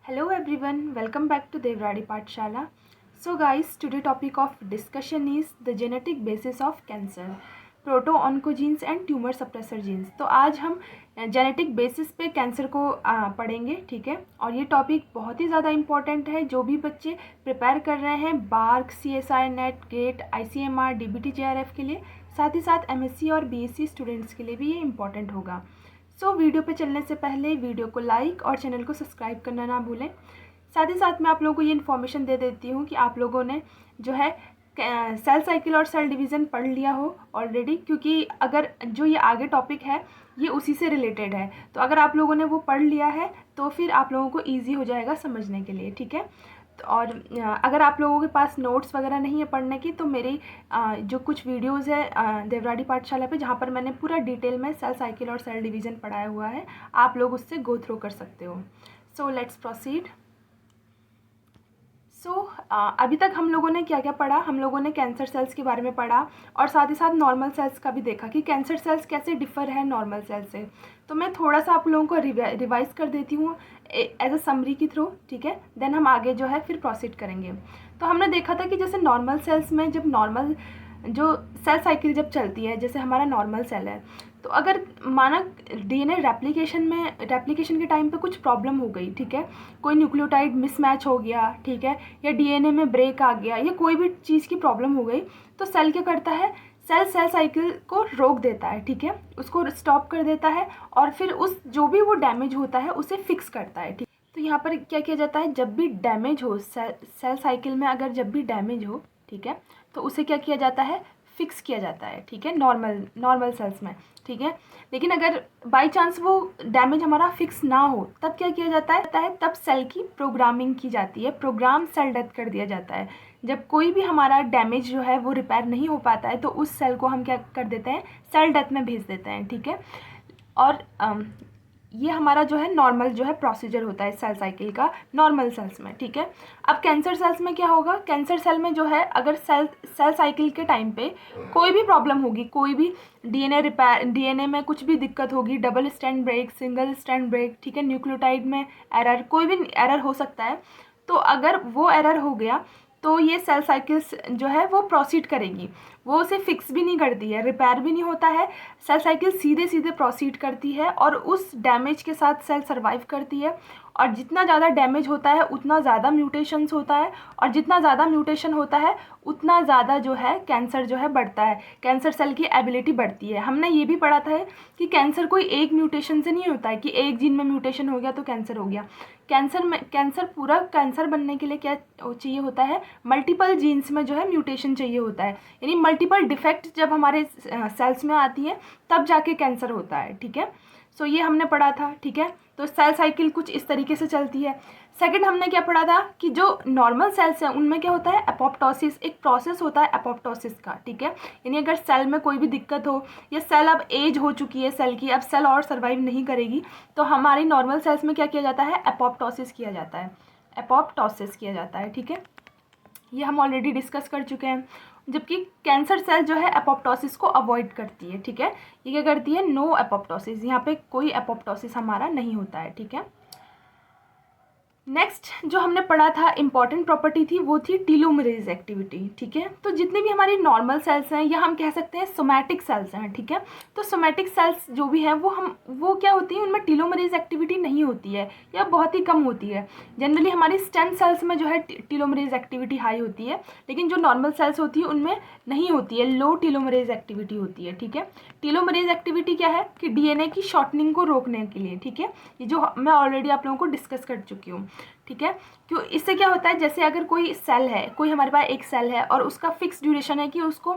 Hello everyone, welcome back to Devradi Pathshala. So guys, today topic of discussion is the genetic basis of cancer, proto-oncogenes and tumour suppressor genes. तो आज हम genetic basis पे cancer को पढ़ेंगे, ठीक है। और ये टॉपिक बहुत ही ज़्यादा इम्पॉर्टेंट है। जो भी बच्चे प्रिपेयर कर रहे हैं BARC, CSI net, gate, ICMR, DBT JRF के लिए, साथ ही साथ MSc और BSc स्टूडेंट्स के लिए भी ये इम्पॉर्टेंट होगा। वीडियो पे चलने से पहले वीडियो को लाइक और चैनल को सब्सक्राइब करना ना भूलें। साथ ही साथ मैं आप लोगों को ये इन्फॉर्मेशन दे देती हूँ कि आप लोगों ने जो है सेल साइकिल और सेल डिवीज़न पढ़ लिया हो ऑलरेडी, क्योंकि अगर जो ये आगे टॉपिक है ये उसी से रिलेटेड है। तो अगर आप लोगों ने वो पढ़ लिया है तो फिर आप लोगों को ईजी हो जाएगा समझने के लिए, ठीक है। और अगर आप लोगों के पास नोट्स वगैरह नहीं है पढ़ने की, तो मेरी जो कुछ वीडियोस है देवराड़ी पाठशाला पे, जहाँ पर मैंने पूरा डिटेल में सेल साइकिल और सेल डिवीज़न पढ़ाया हुआ है, आप लोग उससे गो थ्रू कर सकते हो। So let's proceed. अभी तक हम लोगों ने क्या क्या पढ़ा। हम लोगों ने कैंसर सेल्स के बारे में पढ़ा और साथ ही साथ नॉर्मल सेल्स का भी देखा कि कैंसर सेल्स कैसे डिफ़र है नॉर्मल सेल से। तो मैं थोड़ा सा आप लोगों को रिवाइज़ कर देती हूँ एज अ समरी के थ्रू, ठीक है। देन हम आगे जो है फिर प्रोसीड करेंगे। तो हमने देखा था कि जैसे नॉर्मल सेल्स में जब नॉर्मल जो सेल साइकिल जब चलती है, जैसे हमारा नॉर्मल सेल है, तो अगर माना DNA रेप्लिकेशन के टाइम पे कुछ प्रॉब्लम हो गई, ठीक है, कोई न्यूक्लियोटाइड मिसमैच हो गया, ठीक है, या DNA में ब्रेक आ गया, या कोई भी चीज़ की प्रॉब्लम हो गई, तो सेल क्या करता है, सेल साइकिल को रोक देता है, ठीक है, उसको स्टॉप कर देता है और फिर उस जो भी वो डैमेज होता है उसे फिक्स करता है, ठीक। तो यहाँ पर क्या किया जाता है, जब भी डैमेज हो सेल साइकिल में, अगर जब भी डैमेज हो, ठीक है, तो उसे क्या किया जाता है, फिक्स किया जाता है, ठीक है, नॉर्मल सेल्स में, ठीक है। लेकिन अगर बाय चांस वो डैमेज हमारा फिक्स ना हो, तब क्या किया जाता है, तब सेल की प्रोग्रामिंग की जाती है, प्रोग्राम सेल डेथ कर दिया जाता है। जब कोई भी हमारा डैमेज जो है वो रिपेयर नहीं हो पाता है, तो उस सेल को हम क्या कर देते हैं, सेल डेथ में भेज देते हैं, ठीक है। और ये हमारा जो है नॉर्मल जो है प्रोसीजर होता है सेल साइकिल का नॉर्मल सेल्स में, ठीक है। अब कैंसर सेल्स में क्या होगा, कैंसर सेल में जो है अगर सेल साइकिल के टाइम पे कोई भी प्रॉब्लम होगी, कोई भी DNA में कुछ भी दिक्कत होगी, double strand break, single strand break, ठीक है, न्यूक्लियोटाइड में एरर, कोई भी एरर हो सकता है। तो अगर वो एरर हो गया तो ये सेल साइकिल्स जो है वो प्रोसीड करेगी, वो उसे फिक्स भी नहीं करती है, रिपेयर भी नहीं होता है, सेल साइकिल सीधे सीधे प्रोसीड करती है और उस डैमेज के साथ सेल सर्वाइव करती है। और जितना ज़्यादा डैमेज होता है उतना ज़्यादा म्यूटेशंस होता है, और जितना ज़्यादा म्यूटेशन होता है उतना ज़्यादा जो है कैंसर जो है बढ़ता है, कैंसर सेल की एबिलिटी बढ़ती है। हमने ये भी पढ़ा था कि कैंसर कोई एक म्यूटेशन से नहीं होता है कि एक जीन में म्यूटेशन हो गया तो कैंसर हो गया। पूरा कैंसर बनने के लिए क्या चाहिए होता है, मल्टीपल जीन्स में जो है म्यूटेशन चाहिए होता है, यानी मल्टीपल डिफेक्ट जब हमारे सेल्स में आती है तब जाके कैंसर होता है, ठीक है। ये हमने पढ़ा था, ठीक है। तो सेल साइकिल कुछ इस तरीके से चलती है। सेकंड हमने क्या पढ़ा था कि जो नॉर्मल सेल्स हैं उनमें क्या होता है, एपोप्टोसिस, एक प्रोसेस होता है एपोप्टोसिस का, ठीक है। यानी अगर सेल में कोई भी दिक्कत हो, या सेल अब एज हो चुकी है सेल की, अब सेल और सर्वाइव नहीं करेगी, तो हमारी नॉर्मल सेल्स में क्या किया जाता है, एपोप्टोसिस किया जाता है, ठीक है। ये हम ऑलरेडी डिस्कस कर चुके हैं। जबकि कैंसर सेल जो है एपोप्टोसिस को अवॉइड करती है, ठीक है। ये क्या करती है, नो एपोप्टोसिस, यहाँ पे कोई एपोप्टोसिस हमारा नहीं होता है, ठीक है। नेक्स्ट जो हमने पढ़ा था इंपॉर्टेंट प्रॉपर्टी थी, वो थी टीलोमरेज एक्टिविटी, ठीक है। तो जितने भी हमारी नॉर्मल सेल्स हैं, या हम कह सकते हैं सोमैटिक सेल्स हैं, ठीक है। तो सोमैटिक सेल्स जो भी हैं वो क्या होती है, उनमें टीलोमरेज एक्टिविटी नहीं होती है या बहुत ही कम होती है। जनरली हमारी स्टेम सेल्स में जो है टीलोमरेज एक्टिविटी हाई होती है, लेकिन जो नॉर्मल सेल्स होती है उनमें नहीं होती है, लो टीलोमरेज एक्टिविटी होती है, ठीक है। टीलोमरेज एक्टिविटी क्या है कि DNA की शॉर्टनिंग को रोकने के लिए, ठीक है। ये जो मैं ऑलरेडी आप लोगों को डिस्कस कर चुकी हूँ, ठीक है। क्यों, इससे क्या होता है, जैसे अगर कोई सेल है, कोई हमारे पास एक सेल है और उसका फिक्स ड्यूरेशन है कि उसको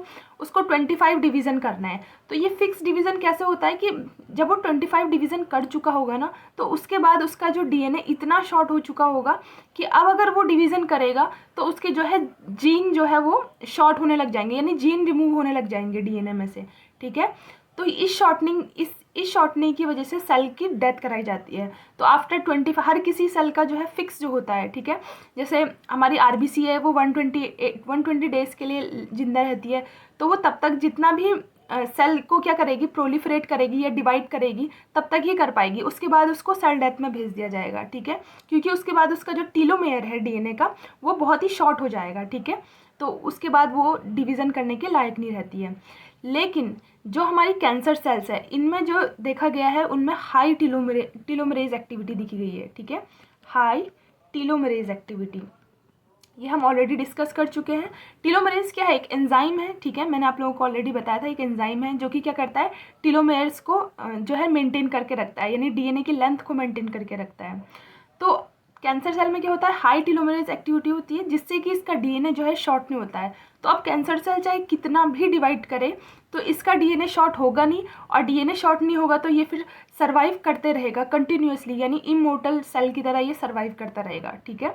25 डिवीज़न करना है, तो ये फिक्स डिवीज़न कैसे होता है कि जब वो 25 डिवीज़न कर चुका होगा ना, तो उसके बाद उसका जो DNA इतना शॉर्ट हो चुका होगा कि अब अगर वो डिवीज़न करेगा तो उसके जो है जीन जो है वो शॉर्ट होने लग जाएंगे, यानी जीन रिमूव होने लग जाएंगे DNA में से, ठीक है। तो इस शॉर्टनिंग की वजह से सेल की डेथ कराई जाती है। तो आफ्टर 25 हर किसी सेल का जो है फिक्स जो होता है, ठीक है। जैसे हमारी RBC है वो 120 डेज़ के लिए जिंदा रहती है, तो वो तब तक जितना भी सेल को क्या करेगी, प्रोलिफरेट करेगी या डिवाइड करेगी, तब तक ये कर पाएगी। उसके बाद उसको सेल डेथ में भेज दिया जाएगा, ठीक है, क्योंकि उसके बाद उसका जो टीलोमेयर है डीएनए का वो बहुत ही शॉर्ट हो जाएगा, ठीक है, तो उसके बाद वो डिवीज़न करने के लायक नहीं रहती है। लेकिन जो हमारी कैंसर सेल्स है इनमें जो देखा गया है उनमें हाई टीलोमरेज एक्टिविटी दिखी गई है, ठीक है, हाई टीलोमरेज एक्टिविटी, ये हम ऑलरेडी डिस्कस कर चुके हैं। टीलोमरेज क्या है, एक एंजाइम है, ठीक है, मैंने आप लोगों को ऑलरेडी बताया था, एक एंजाइम है जो कि क्या करता है, टीलोमेयर्स को जो है मेंटेन करके रखता है, यानी डीएनए की लेंथ को मेंटेन करके रखता है। तो कैंसर सेल में क्या होता है, हाई टीलोमरेज एक्टिविटी होती है जिससे कि इसका डीएनए जो है शॉर्ट नहीं होता है। तो अब कैंसर सेल चाहे कितना भी डिवाइड करे तो इसका डीएनए शॉर्ट होगा नहीं, और डीएनए शॉर्ट नहीं होगा तो ये फिर सर्वाइव करते रहेगा कंटिन्यूअसली, यानी इमोर्टल सेल की तरह ये सर्वाइव करता रहेगा, ठीक है।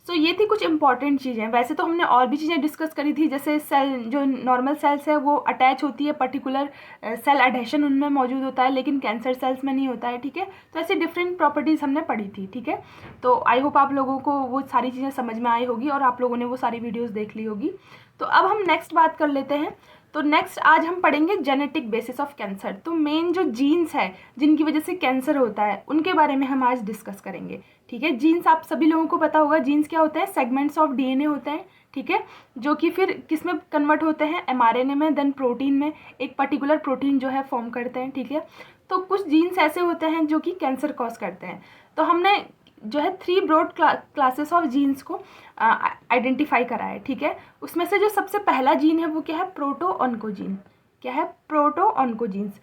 सो ये थी कुछ इंपॉर्टेंट चीज़ें। वैसे तो हमने और भी चीज़ें डिस्कस करी थी, जैसे सेल जो नॉर्मल सेल्स है वो अटैच होती है, पर्टिकुलर सेल एडेशन उनमें मौजूद होता है, लेकिन कैंसर सेल्स में नहीं होता है, ठीक है। तो ऐसी डिफरेंट प्रॉपर्टीज़ हमने पढ़ी थी, ठीक है। तो आई होप आप लोगों को वो सारी चीज़ें समझ में आई होगी और आप लोगों ने वो सारी वीडियोज़ देख ली होगी। तो अब हम नेक्स्ट बात कर लेते हैं। तो नेक्स्ट आज हम पढ़ेंगे जेनेटिक बेसिस ऑफ कैंसर। तो मेन जो जीन्स है जिनकी वजह से कैंसर होता है उनके बारे में हम आज डिस्कस करेंगे, ठीक है। जीन्स आप सभी लोगों को पता होगा, जीन्स क्या होते हैं, सेगमेंट्स ऑफ डीएनए होते हैं, ठीक है, जो कि फिर किस में कन्वर्ट होते हैं, एमआरएनए में, देन प्रोटीन में, एक पर्टिकुलर प्रोटीन जो है फॉर्म करते हैं, ठीक है। तो कुछ जीन्स ऐसे होते हैं जो कि कैंसर कॉज करते हैं। तो हमने जो है 3 ब्रॉड क्लासेस ऑफ जीन्स को आइडेंटिफाई करा है, ठीक है। उसमें से जो सबसे पहला जीन है वो क्या है, प्रोटोऑन्कोजीन। क्या है, प्रोटोऑन्कोजीन्स।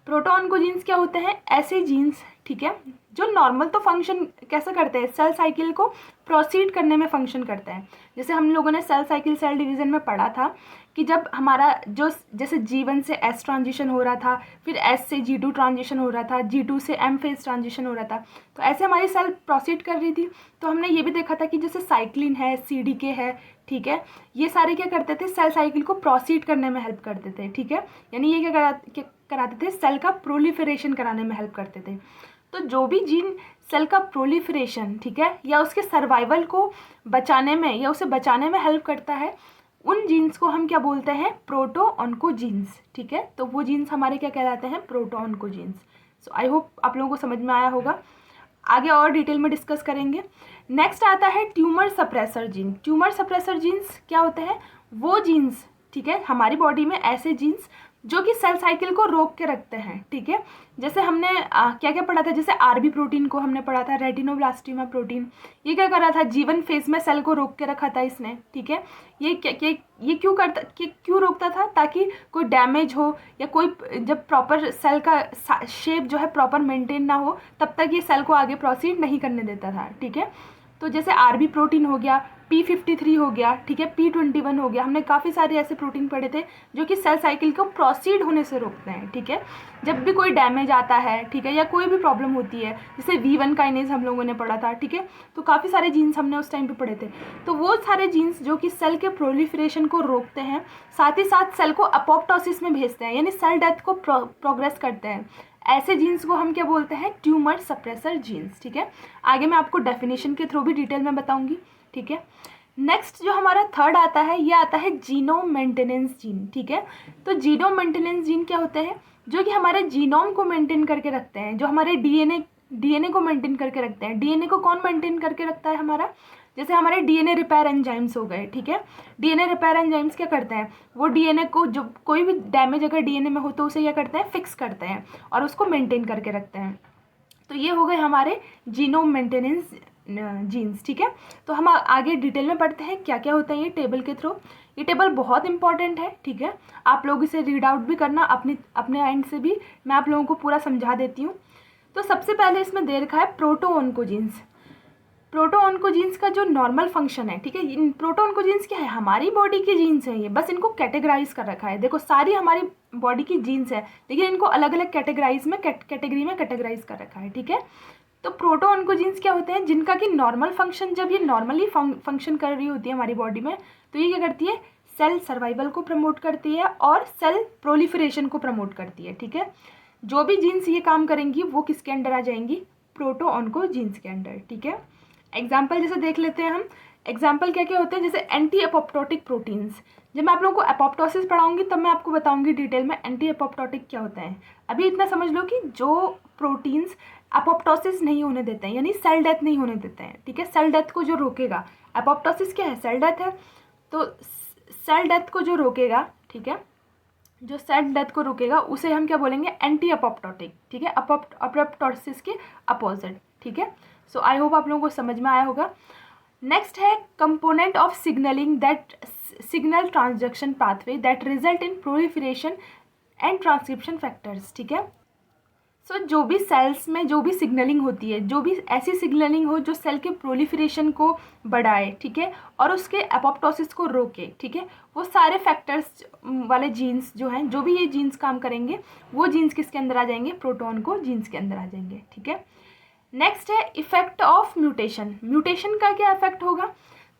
प्रोटोऑन्कोजीन्स क्या होते हैं, ऐसे जीन्स, ठीक है, जो नॉर्मल तो फंक्शन कैसे करते हैं, सेल साइकिल को प्रोसीड करने में फंक्शन करते हैं। जैसे हम लोगों ने सेल साइकिल सेल डिवीज़न में पढ़ा था कि जब हमारा जो जैसे G1 से S ट्रांजिशन हो रहा था, फिर S से G2 ट्रांजिशन हो रहा था, G2 से M फेज ट्रांजिशन हो रहा था, तो ऐसे हमारी सेल प्रोसीड कर रही थी। तो हमने ये भी देखा था कि जैसे साइक्लिन है, CDK है, ठीक है, ये सारे क्या करते थे, सेल साइकिल को प्रोसीड करने में हेल्प करते थे, ठीक है, यानी ये क्या कराते थे, सेल का प्रोलिफरेशन कराने में हेल्प करते थे। तो जो भी जीन सेल का प्रोलिफरेशन, ठीक है, या उसके सर्वाइवल को बचाने में या उसे बचाने में हेल्प करता है, उन जीन्स को हम क्या बोलते हैं, प्रोटोऑन्कोजीन्स, ठीक है। तो वो जीन्स हमारे क्या कहलाते हैं, प्रोटोऑन्कोजीन्स। सो आई होप आप लोगों को समझ में आया होगा। आगे और डिटेल में डिस्कस करेंगे। नेक्स्ट आता है tumour suppressor gene. Tumour suppressor jeans क्या होते हैं, वो जीन्स, ठीक है, हमारी बॉडी में ऐसे जीन्स जो कि सेल साइकिल को रोक के रखते हैं, ठीक है। जैसे हमने क्या क्या पढ़ा था, जैसे आरबी प्रोटीन को हमने पढ़ा था, रेटिनोब्लास्टिमा प्रोटीन, ये क्या कर रहा था, जीवन फेज में सेल को रोक के रखा था इसने, ठीक है। ये क्यों रोकता था, ताकि कोई डैमेज हो या कोई जब प्रॉपर सेल का शेप जो है प्रॉपर मेंटेन ना हो तब तक ये सेल को आगे प्रोसीड नहीं करने देता था, ठीक है। तो जैसे आरबी प्रोटीन हो गया, P53 हो गया, ठीक है, P21 हो गया, हमने काफ़ी सारे ऐसे प्रोटीन पढ़े थे जो कि सेल साइकिल को प्रोसीड होने से रोकते हैं, ठीक है। जब भी कोई डैमेज आता है, ठीक है, या कोई भी प्रॉब्लम होती है, जैसे V1 काइनेज हम लोगों ने पढ़ा था, ठीक है, तो काफ़ी सारे जीन्स हमने उस टाइम पे पढ़े थे। तो वो सारे जीन्स जो कि सेल के प्रोलिफरेशन को रोकते हैं, साथ ही साथ सेल को अपोप्टोसिस में भेजते हैं, यानी सेल डेथ को प्रोग्रेस करते हैं, ऐसे जीन्स को हम क्या बोलते हैं, ट्यूमर सप्रेसर जीन्स, ठीक है। आगे मैं आपको डेफिनेशन के थ्रू भी डिटेल में बताऊंगी, ठीक है। नेक्स्ट जो हमारा थर्ड आता है, ये आता है जीनोम मेंटेनेंस जीन, ठीक है। तो जीनोम मेंटेनेंस जीन क्या होते हैं, जो कि हमारे जीनोम को मेंटेन करके रखते हैं, जो हमारे डीएनए को मेंटेन करके रखते हैं। डीएनए को कौन मेंटेन करके रखता है, हमारा, जैसे हमारे डीएनए रिपेयर एंजाइम्स हो गए, ठीक है। डीएनए रिपेयर एंजाइम्स क्या करते हैं, वो डीएनए को, जो कोई भी डैमेज अगर डीएनए में हो तो उसे क्या करते हैं, फिक्स करते हैं और उसको मेंटेन करके रखते हैं। तो ये हो गए हमारे जीनोम मेंटेनेंस जीन्स, ठीक है। तो हम आगे डिटेल में पढ़ते हैं क्या क्या होता है ये टेबल के थ्रू। ये टेबल बहुत इंपॉर्टेंट है, ठीक है, आप लोग इसे रीड आउट भी करना, अपने एंड से भी मैं आप लोगों को पूरा समझा देती हूँ। तो सबसे पहले इसमें दे रखा है प्रोटोऑन्कोजीन्स। प्रोटोऑन्कोजीन्स का जो नॉर्मल फंक्शन है, ठीक है, प्रोटोऑन्कोजीन्स क्या है, हमारी बॉडी की जीन्स है ये, बस इनको कैटेगराइज कर रखा है। देखो सारी हमारी बॉडी की जीन्स है, लेकिन इनको अलग अलग कैटेगरी में कैटेगराइज कर रखा है, ठीक है। तो प्रोटोऑन्कोजीन्स क्या होते हैं, जिनका कि नॉर्मल फंक्शन, जब ये नॉर्मली फंक्शन कर रही होती है हमारी बॉडी में, तो ये क्या करती है, सेल सर्वाइवल को प्रमोट करती है और सेल प्रोलिफरेशन को प्रमोट करती है, ठीक है। जो भी जीन्स ये काम करेंगी वो किसके अंडर आ जाएंगी, प्रोटोऑन्कोजीन्स के अंडर, ठीक है। एग्जाम्पल जैसे देख लेते हैं हम, एग्जाम्पल क्या क्या होते हैं, जैसे एंटी एपोप्टोटिक प्रोटीन्स। जब मैं आप लोगों को एपोप्टोसिस पढ़ाऊंगी तब मैं आपको बताऊंगी डिटेल में एंटी एपोप्टोटिक क्या होता है। अभी इतना समझ लो कि जो प्रोटीन्स एपोप्टोसिस नहीं होने देते हैं, यानी सेल डेथ नहीं होने देते हैं, ठीक है, सेल डेथ को जो रोकेगा, एपोप्टोसिस क्या है, सेल डेथ है, तो सेल डेथ को जो रोकेगा, ठीक है, जो सेल डेथ को रोकेगा उसे हम क्या बोलेंगे, एंटी एपोप्टोटिक, ठीक है, एपोप्टोसिस के अपोजिट, ठीक है। सो आई होप आप लोगों को समझ में आया होगा। नेक्स्ट है component of signalling that signal transduction pathway that result in proliferation and transcription factors, ठीक है। सो जो भी सेल्स में जो भी सिग्नलिंग होती है, जो भी ऐसी सिग्नलिंग हो जो सेल के प्रोलिफरेशन को बढ़ाए, ठीक है, और उसके एपोप्टोसिस को रोके, ठीक है, वो सारे फैक्टर्स वाले जीन्स जो हैं, जो भी ये जीन्स काम करेंगे वो जीन्स किसके अंदर आ जाएंगे, प्रोटोन को जीन्स के अंदर आ जाएंगे, ठीक है। नेक्स्ट है इफेक्ट ऑफ म्यूटेशन। म्यूटेशन का क्या इफेक्ट होगा,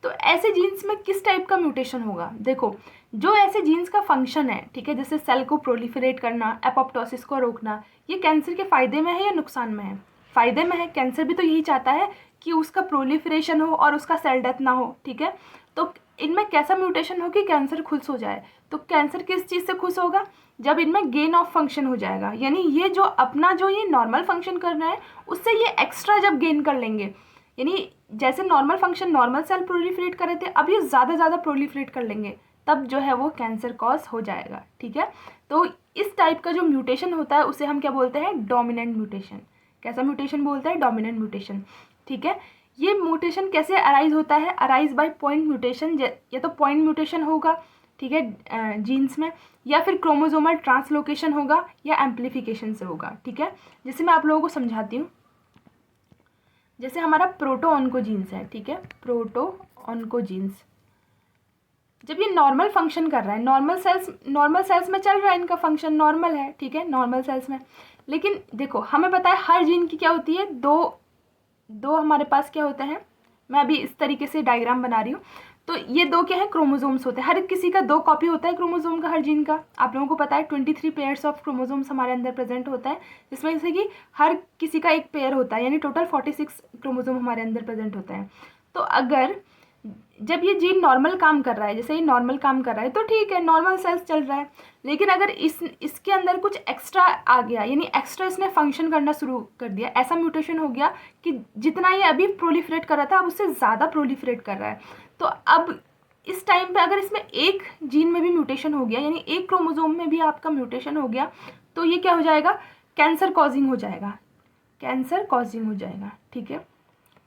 तो ऐसे जीन्स में किस टाइप का म्यूटेशन होगा, देखो जो ऐसे जीन्स का फंक्शन है, ठीक है, जैसे सेल को प्रोलिफरेट करना, एपोप्टोसिस को रोकना, ये कैंसर के फ़ायदे में है या नुकसान में है, फ़ायदे में है। कैंसर भी तो यही चाहता है कि उसका प्रोलिफरेशन हो और उसका सेल डेथ ना हो, ठीक है। तो इनमें कैसा म्यूटेशन हो कि कैंसर खुश हो जाए, तो कैंसर किस चीज़ से खुश होगा, जब इनमें गेन ऑफ फंक्शन हो जाएगा, यानी ये जो अपना जो ये नॉर्मल फंक्शन कर रहे हैं उससे ये एक्स्ट्रा जब गेन कर लेंगे, यानी जैसे normal function normal cell proliferate कर रहे थे, अब ये ज़्यादा प्रोलिफरेट कर लेंगे, तब जो है वो कैंसर कॉज हो जाएगा, ठीक है। तो इस टाइप का जो म्यूटेशन होता है उसे हम क्या बोलते हैं, डोमिनेंट म्यूटेशन। कैसा म्यूटेशन बोलते हैं, डोमिनेंट म्यूटेशन, ठीक है। ये म्यूटेशन कैसे अराइज होता है, अराइज बाय पॉइंट म्यूटेशन, या तो पॉइंट म्यूटेशन होगा, ठीक है, जीन्स में, या फिर क्रोमोसोमल ट्रांसलोकेशन होगा, या एम्प्लीफिकेशन से होगा, ठीक है। जैसे मैं आप लोगों को समझाती हूँ, जैसे हमारा प्रोटोऑन्कोजीन्स है, ठीक है, प्रोटोऑन्कोजीन्स जब ये नॉर्मल फंक्शन कर रहा है, नॉर्मल सेल्स में चल रहा है, इनका फंक्शन नॉर्मल है, ठीक है, नॉर्मल सेल्स में। लेकिन देखो हमें पता है हर जीन की क्या होती है, दो हमारे पास क्या होते हैं, मैं अभी इस तरीके से डायग्राम बना रही हूँ, तो ये दो क्या है, क्रोमोसोम्स होते हैं, हर किसी का 2 कॉपी होता है क्रोमोसोम का, हर जीन का। आप लोगों को पता है 23 पेयर्स ऑफ क्रोमोसोम्स हमारे अंदर प्रेजेंट होता है, जिसमें से कि हर किसी का एक पेयर होता है, यानी टोटल 46 क्रोमोसोम हमारे अंदर प्रेजेंट होता है। तो अगर जब ये जीन नॉर्मल काम कर रहा है, जैसे ये नॉर्मल काम कर रहा है तो ठीक है, नॉर्मल सेल्स चल रहा है, लेकिन अगर इसके अंदर कुछ एक्स्ट्रा आ गया, यानी एक्स्ट्रा इसने फंक्शन करना शुरू कर दिया, ऐसा म्यूटेशन हो गया कि जितना ये अभी प्रोलिफरेट कर रहा था अब उससे ज़्यादा प्रोलिफरेट कर रहा है, तो अब इस टाइम पे अगर इसमें एक जीन में भी म्यूटेशन हो गया, यानी एक क्रोमोसोम में भी आपका म्यूटेशन हो गया, तो ये क्या हो जाएगा, कैंसर कॉजिंग हो जाएगा, कैंसर कॉजिंग हो जाएगा, ठीक है।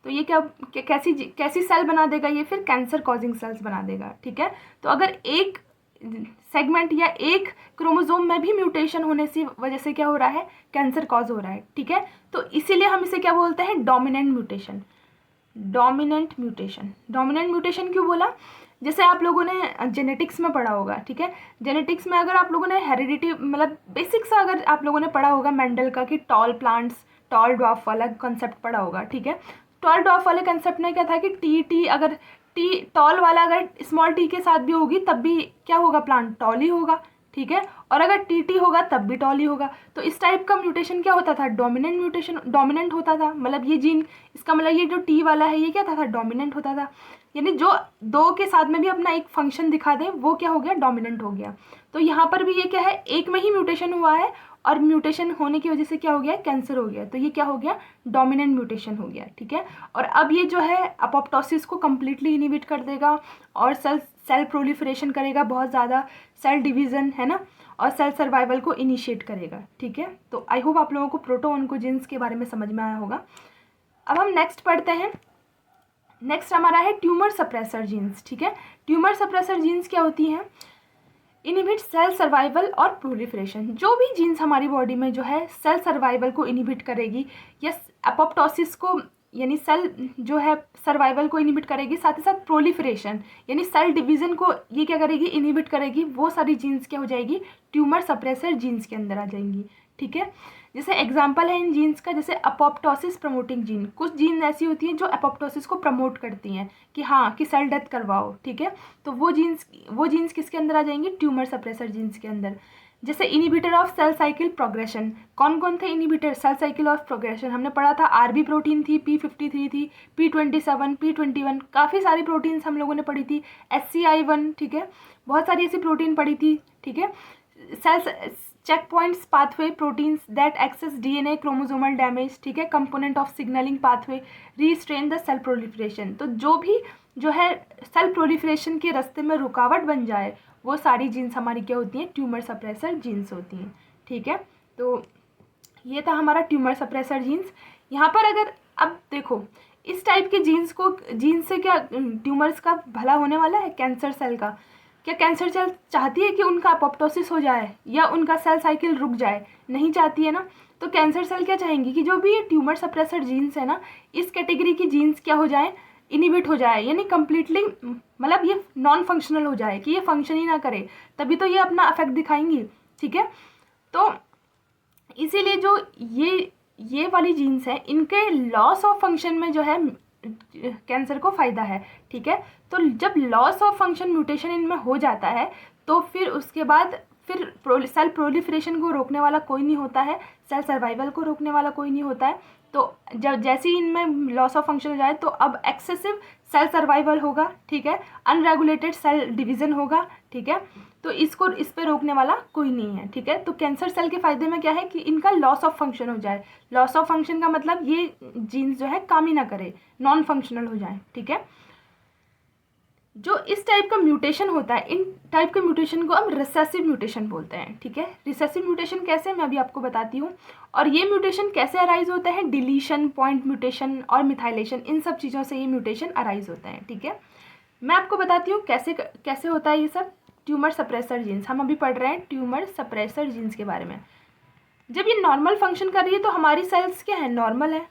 तो ये कैसी सेल बना देगा, ये फिर कैंसर कॉजिंग सेल्स बना देगा, ठीक है। तो अगर एक सेगमेंट या एक क्रोमोसोम में भी म्यूटेशन होने से वजह से क्या हो रहा है, कैंसर कॉज हो रहा है, ठीक है। तो इसीलिए हम इसे क्या बोलते हैं, डोमिनेंट म्यूटेशन। डोमिनेंट म्यूटेशन क्यों बोला, जैसे आप लोगों ने जेनेटिक्स में पढ़ा होगा, ठीक है, जेनेटिक्स में अगर आप लोगों ने हेरिडिटी मतलब बेसिक सा अगर आप लोगों ने पढ़ा होगा मेंडल का, कि टॉल प्लांट्स टॉल ड्वार्फ वाला कंसेप्ट पढ़ा होगा, ठीक है। टॉल ड्वार्फ वाले कंसेप्ट में क्या था कि टी अगर टी टॉल वाला अगर स्मॉल टी के साथ भी होगी तब भी क्या होगा, प्लांट टॉल ही होगा, ठीक है, और अगर टी होगा तब भी टॉल ही होगा। तो इस टाइप का म्यूटेशन क्या होता था, डोमिनेंट म्यूटेशन, डोमिनेंट होता था, मतलब ये जीन, इसका मतलब ये जो टी वाला है ये क्या था डोमिनेंट होता था, यानी जो 2 के साथ में भी अपना एक फंक्शन दिखा दे वो क्या हो गया, डोमिनेंट हो गया। तो यहाँ पर भी ये क्या है, एक में ही म्यूटेशन हुआ है और म्यूटेशन होने की वजह से क्या हो गया, कैंसर हो गया, तो ये क्या हो गया, डोमिनेंट म्यूटेशन हो गया, ठीक है। और अब ये जो है अपोप्टोसिस को कम्प्लीटली इनिबिट कर देगा और सेल प्रोलिफरेशन करेगा, बहुत ज़्यादा सेल डिवीज़न है ना, और सेल सर्वाइवल को इनिशिएट करेगा, ठीक है। तो आई होप आप लोगों को प्रोटोऑन्कोजीन्स के बारे में समझ में आया होगा। अब हम नेक्स्ट पढ़ते हैं, नेक्स्ट हमारा है ट्यूमर सप्रेसर जीन्स, ठीक है। ट्यूमर सप्रेसर जीन्स क्या होती हैं, इनिबिट सेल सर्वाइवल और प्रोलिफरेशन। जो भी जीन्स हमारी बॉडी में जो है सेल सर्वाइवल को इनिबिट करेगी या अपोप्टोसिस को यानी सेल जो है सर्वाइवल को इनिबिट करेगी, साथ ही साथ प्रोलिफरेशन यानी सेल डिवीज़न को ये क्या करेगी, इनिबिट करेगी, वो सारी जीन्स क्या हो जाएगी, ट्यूमर सप्रेसर जीन्स के अंदर आ जाएंगी, ठीक है। जैसे एग्जांपल है इन जीन्स का, जैसे अपोप्टोसिस प्रमोटिंग जीन, कुछ जीन ऐसी होती हैं जो अपोप्टोसिस को प्रमोट करती हैं कि हाँ कि सेल डेथ करवाओ, ठीक है। तो वो जीन्स किसके अंदर आ जाएंगी, ट्यूमर सप्रेसर जीन्स के अंदर। जैसे inhibitor of cell cycle progression, कौन कौन थे inhibitor cell cycle of progression, हमने पढ़ा था आरबी प्रोटीन थी, P53 थी, P27, P21, काफ़ी सारी प्रोटीन्स हम लोगों ने पढ़ी थी, SCI1, ठीक है, बहुत सारी ऐसी प्रोटीन पढ़ी थी, ठीक है। Cells check points pathway proteins that access DNA chromosomal damage, ठीक है, component of signalling pathway, restrain the cell proliferation. तो जो भी जो है सेल प्रोलिफरेशन के रास्ते में रुकावट बन जाए वो सारी जीन्स हमारी क्या होती हैं, ट्यूमर सप्रेसर जीन्स होती हैं, ठीक है। तो ये था हमारा ट्यूमर सप्रेसर जीन्स। यहाँ पर अगर अब देखो इस टाइप के जीन्स से क्या ट्यूमर्स का भला होने वाला है, कैंसर सेल का, क्या कैंसर सेल चाहती है कि उनका अपोप्टोसिस हो जाए या उनका सेल साइकिल रुक जाए, नहीं चाहती है ना। तो कैंसर सेल क्या चाहेंगी कि जो भी ये ट्यूमर सप्रेसर जीन्स है ना, इस कैटेगरी की जीन्स क्या हो जाए, इनिबिट हो जाए, यानी कम्प्लीटली मतलब ये नॉन फंक्शनल हो जाए, कि ये फंक्शन ही ना करे, तभी तो ये अपना अफेक्ट दिखाएंगी, ठीक है। तो इसीलिए जो ये वाली जीन्स है इनके लॉस ऑफ फंक्शन में जो है कैंसर को फ़ायदा है, ठीक है। तो जब लॉस ऑफ फंक्शन म्यूटेशन इनमें हो जाता है तो फिर उसके बाद फिर सेल प्रोलिफरेशन को रोकने वाला कोई नहीं होता है, सेल सर्वाइवल को रोकने वाला कोई नहीं होता है। तो जब जैसे ही इनमें लॉस ऑफ फंक्शन हो जाए तो अब एक्सेसिव सेल सर्वाइवल होगा, ठीक है, अनरेगुलेटेड सेल डिवीज़न होगा, ठीक है। तो इस पे रोकने वाला कोई नहीं है, ठीक है। तो कैंसर सेल के फ़ायदे में क्या है कि इनका लॉस ऑफ फंक्शन हो जाए। लॉस ऑफ फंक्शन का मतलब ये जीन्स जो है काम ही ना करे, नॉन फंक्शनल हो जाए, ठीक है। जो इस टाइप का म्यूटेशन होता है, इन टाइप के म्यूटेशन को हम रिसेसिव म्यूटेशन बोलते हैं, ठीक है। रिसेसिव म्यूटेशन कैसे, मैं अभी आपको बताती हूँ। और ये म्यूटेशन कैसे अराइज होता है, डिलीशन, पॉइंट म्यूटेशन और मिथाइलेशन, इन सब चीज़ों से ये म्यूटेशन अराइज होता है, ठीक है। मैं आपको बताती हूँ कैसे होता है ये सब। ट्यूमर सप्रेसर जीन्स, हम अभी पढ़ रहे हैं ट्यूमर सप्रेसर जीन्स के बारे में। जब ये नॉर्मल फंक्शन कर रही है तो हमारी सेल्स क्या है, नॉर्मल है,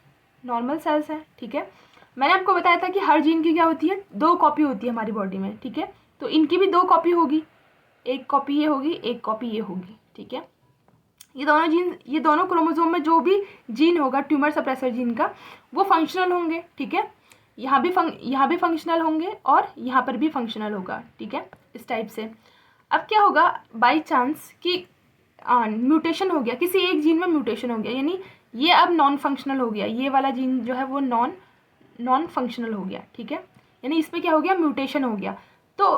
नॉर्मल सेल्स है, ठीक है। मैंने आपको बताया था कि हर जीन की क्या होती है, 2 कॉपी होती है हमारी बॉडी में, ठीक है। तो इनकी भी 2 कॉपी होगी, एक कॉपी ये होगी, एक कॉपी ये होगी, ठीक है। ये दोनों क्रोमोसोम में जो भी जीन होगा ट्यूमर सप्रेसर जीन का, वो फंक्शनल होंगे, ठीक है। यहाँ भी फंक्शनल होंगे और यहाँ पर भी फंक्शनल होगा, ठीक है, इस टाइप से। अब क्या होगा, बाई चांस कि म्यूटेशन हो गया, किसी एक जीन में म्यूटेशन हो गया, यानी ये अब नॉन फंक्शनल हो गया, ये वाला जीन जो है वो नॉन फंक्शनल हो गया, ठीक है, यानी इसमें क्या हो गया, म्यूटेशन हो गया। तो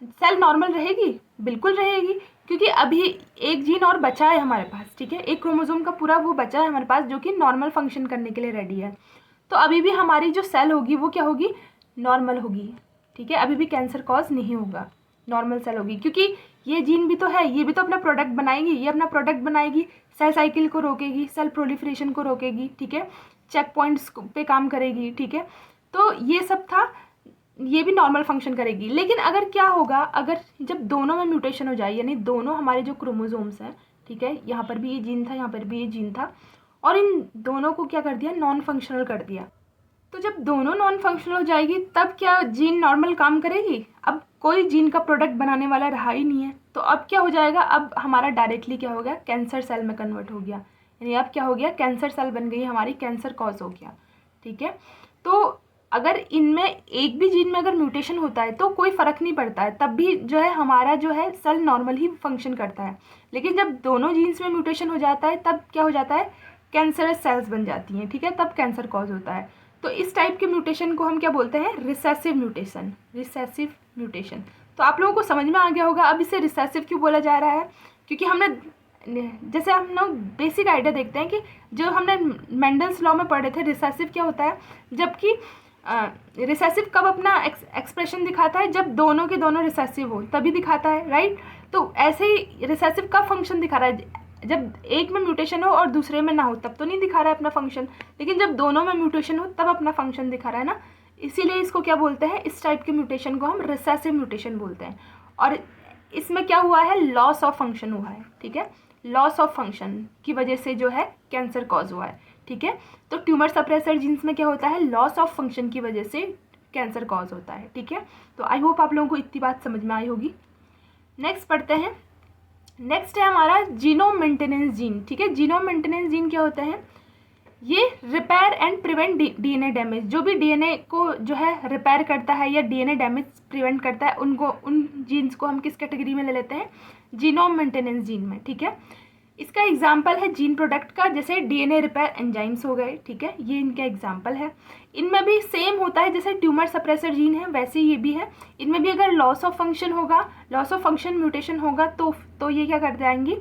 सेल नॉर्मल रहेगी, बिल्कुल रहेगी, क्योंकि अभी एक जीन और बचा है हमारे पास, ठीक है, एक क्रोमोसोम का पूरा वो बचा है हमारे पास जो कि नॉर्मल फंक्शन करने के लिए रेडी है। तो अभी भी हमारी जो सेल होगी वो क्या होगी, नॉर्मल होगी, ठीक है, अभी भी कैंसर कॉज नहीं होगा, नॉर्मल सेल होगी, क्योंकि ये जीन भी तो है, ये भी तो अपना प्रोडक्ट बनाएगी, ये अपना प्रोडक्ट बनाएगी, सेल साइकिल को रोकेगी, सेल प्रोलिफरेशन को रोकेगी, ठीक है, चेक पॉइंट्स पे काम करेगी, ठीक है। तो ये सब था, ये भी नॉर्मल फंक्शन करेगी। लेकिन अगर क्या होगा, अगर जब दोनों में म्यूटेशन हो जाए, यानी दोनों हमारे जो क्रोमोसोम्स हैं, ठीक है, यहाँ पर भी ये जीन था, यहाँ पर भी ये जीन था, और इन दोनों को क्या कर दिया, नॉन फंक्शनल कर दिया। तो जब दोनों नॉन फंक्शनल हो जाएगी तब क्या जीन नॉर्मल काम करेगी, अब कोई जीन का प्रोडक्ट बनाने वाला रहा ही नहीं है। तो अब क्या हो जाएगा, अब हमारा डायरेक्टली क्या हो गया, कैंसर सेल में कन्वर्ट हो गया, यानी अब क्या हो गया, कैंसर सेल बन गई हमारी, कैंसर कॉज हो गया, ठीक है। तो अगर इनमें एक भी जीन में अगर म्यूटेशन होता है तो कोई फ़र्क नहीं पड़ता है, तब भी जो है हमारा जो है सेल नॉर्मल ही फंक्शन करता है। लेकिन जब दोनों जीन्स में म्यूटेशन हो जाता है तब क्या हो जाता है, कैंसरस सेल्स बन जाती हैं, ठीक है, तब कैंसर कॉज होता है। तो इस टाइप के म्यूटेशन को हम क्या बोलते हैं, रिसेसिव म्यूटेशन, रिसेसिव म्यूटेशन। तो आप लोगों को समझ में आ गया होगा अब इसे रिसेसिव क्यों बोला जा रहा है, क्योंकि हमने जैसे हम लोग बेसिक आइडिया देखते हैं कि जो हमने मेंडल्स लॉ में पढ़े थे, रिसेसिव क्या होता है, जबकि रिसेसिव कब अपना एक्सप्रेशन दिखाता है, जब दोनों के दोनों रिसेसिव हो तभी दिखाता है, राइट। तो ऐसे ही रिसेसिव कब फंक्शन दिखा रहा है, जब एक में म्यूटेशन हो और दूसरे में ना हो तब तो नहीं दिखा रहा है अपना फंक्शन, लेकिन जब दोनों में म्यूटेशन हो तब अपना फंक्शन दिखा रहा है ना। इसीलिए इसको क्या बोलते हैं, इस टाइप के म्यूटेशन को हम रिसेसिव म्यूटेशन बोलते हैं। और इसमें क्या हुआ है, लॉस ऑफ फंक्शन हुआ है, ठीक है, लॉस ऑफ फंक्शन की वजह से जो है कैंसर कॉज हुआ है, ठीक है। तो ट्यूमर सप्रेसर जीन्स में क्या होता है, लॉस ऑफ फंक्शन की वजह से कैंसर कॉज होता है, ठीक है। तो आई होप आप लोगों को इतनी बात समझ में आई होगी। नेक्स्ट पढ़ते हैं, नेक्स्ट है हमारा जीनोम मेंटेनेंस जीन, ठीक है। जीनोम मेंटेनेंस जीन क्या होता है, ये repair and prevent DNA damage, जो भी डीएनए को जो है रिपेयर करता है या डीएनए डैमेज प्रिवेंट करता है, उनको, उन जीन्स को हम किस कैटेगरी में ले लेते हैं, जीनोम मेंटेनेंस जीन में, ठीक है। इसका एग्जाम्पल है जीन प्रोडक्ट का, जैसे डीएनए रिपेयर एंजाइम्स हो गए, ठीक है, ये इनका एग्जाम्पल है। इनमें भी सेम होता है, जैसे ट्यूमर सप्रेसर जीन है वैसे ये भी है। इनमें भी अगर लॉस ऑफ फंक्शन होगा, लॉस ऑफ फंक्शन म्यूटेशन होगा तो ये क्या कर जाएंगी,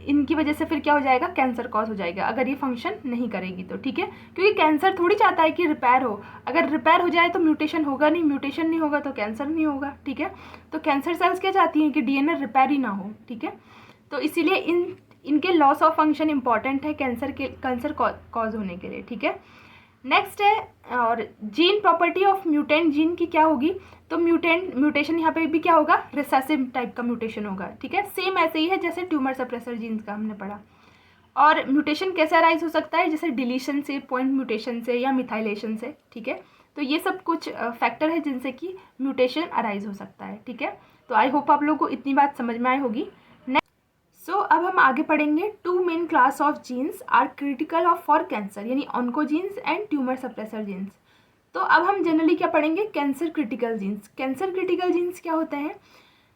इनकी वजह से फिर क्या हो जाएगा, कैंसर कॉज हो जाएगा अगर ये फंक्शन नहीं करेगी तो, ठीक है। क्योंकि कैंसर थोड़ी चाहता है कि रिपेयर हो, अगर रिपेयर हो जाए तो म्यूटेशन होगा नहीं, म्यूटेशन नहीं होगा तो कैंसर नहीं होगा, ठीक है। तो कैंसर सेल्स क्या चाहती हैं कि डीएनए रिपेयर ही ना हो, ठीक है। तो इसीलिए इनके लॉस ऑफ फंक्शन इंपॉर्टेंट है कैंसर कॉज होने के लिए, ठीक है। नेक्स्ट है, और gene property of mutant gene की क्या होगी, तो म्यूटेशन यहाँ पे भी क्या होगा, रिसेसिव टाइप का म्यूटेशन होगा, ठीक है। सेम ऐसे ही है जैसे ट्यूमर सप्रेसर जीन्स का हमने पढ़ा। और म्यूटेशन कैसे अराइज हो सकता है, जैसे डिलीशन से, पॉइंट म्यूटेशन से या मिथाइलेशन से, ठीक है। तो ये सब कुछ फैक्टर है जिनसे कि म्यूटेशन अराइज हो सकता है, ठीक है। तो आई होप आप लोगों को इतनी बात समझ में आई होगी। सो अब हम आगे पढ़ेंगे, two main class of genes are critical of for cancer, यानी oncogenes and tumour suppressor genes. तो अब हम जनरली क्या पढ़ेंगे, cancer critical genes. Cancer critical genes क्या होते हैं,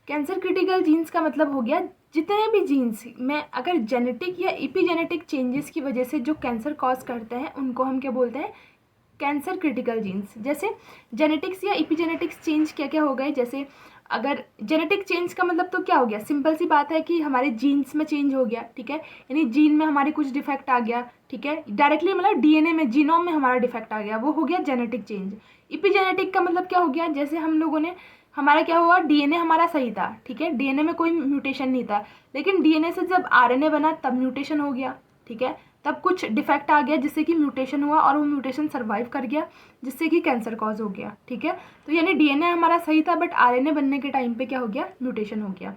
कैंसर क्रिटिकल जीन्स का मतलब हो गया जितने भी जीन्स में अगर जेनेटिक या इपीजेनेटिक चेंजेस की वजह से जो कैंसर कॉज करते हैं उनको हम क्या बोलते हैं, कैंसर क्रिटिकल जीन्स। जैसे जेनेटिक्स या इपीजेनेटिक्स चेंज क्या क्या हो गए, जैसे अगर जेनेटिक चेंज का मतलब तो क्या हो गया, सिंपल सी बात है कि हमारे जीन्स में चेंज हो गया, ठीक है, यानी जीन में हमारे कुछ डिफेक्ट आ गया, ठीक है, डायरेक्टली मतलब डीएनए में, जीनोम में हमारा डिफेक्ट आ गया, वो हो गया जेनेटिक चेंज। इपीजेनेटिक का मतलब क्या हो गया, जैसे हम लोगों ने, हमारा क्या हुआ, डीएनए हमारा सही था, ठीक है, डीएनए में कोई म्यूटेशन नहीं था, लेकिन डीएनए से जब आरएनए बना तब म्यूटेशन हो गया, ठीक है, तब कुछ डिफेक्ट आ गया जिससे कि म्यूटेशन हुआ और वो म्यूटेशन सर्वाइव कर गया जिससे कि कैंसर कॉज हो गया, ठीक है। तो यानी डीएनए हमारा सही था बट आरएनए बनने के टाइम पे क्या हो गया, म्यूटेशन हो गया।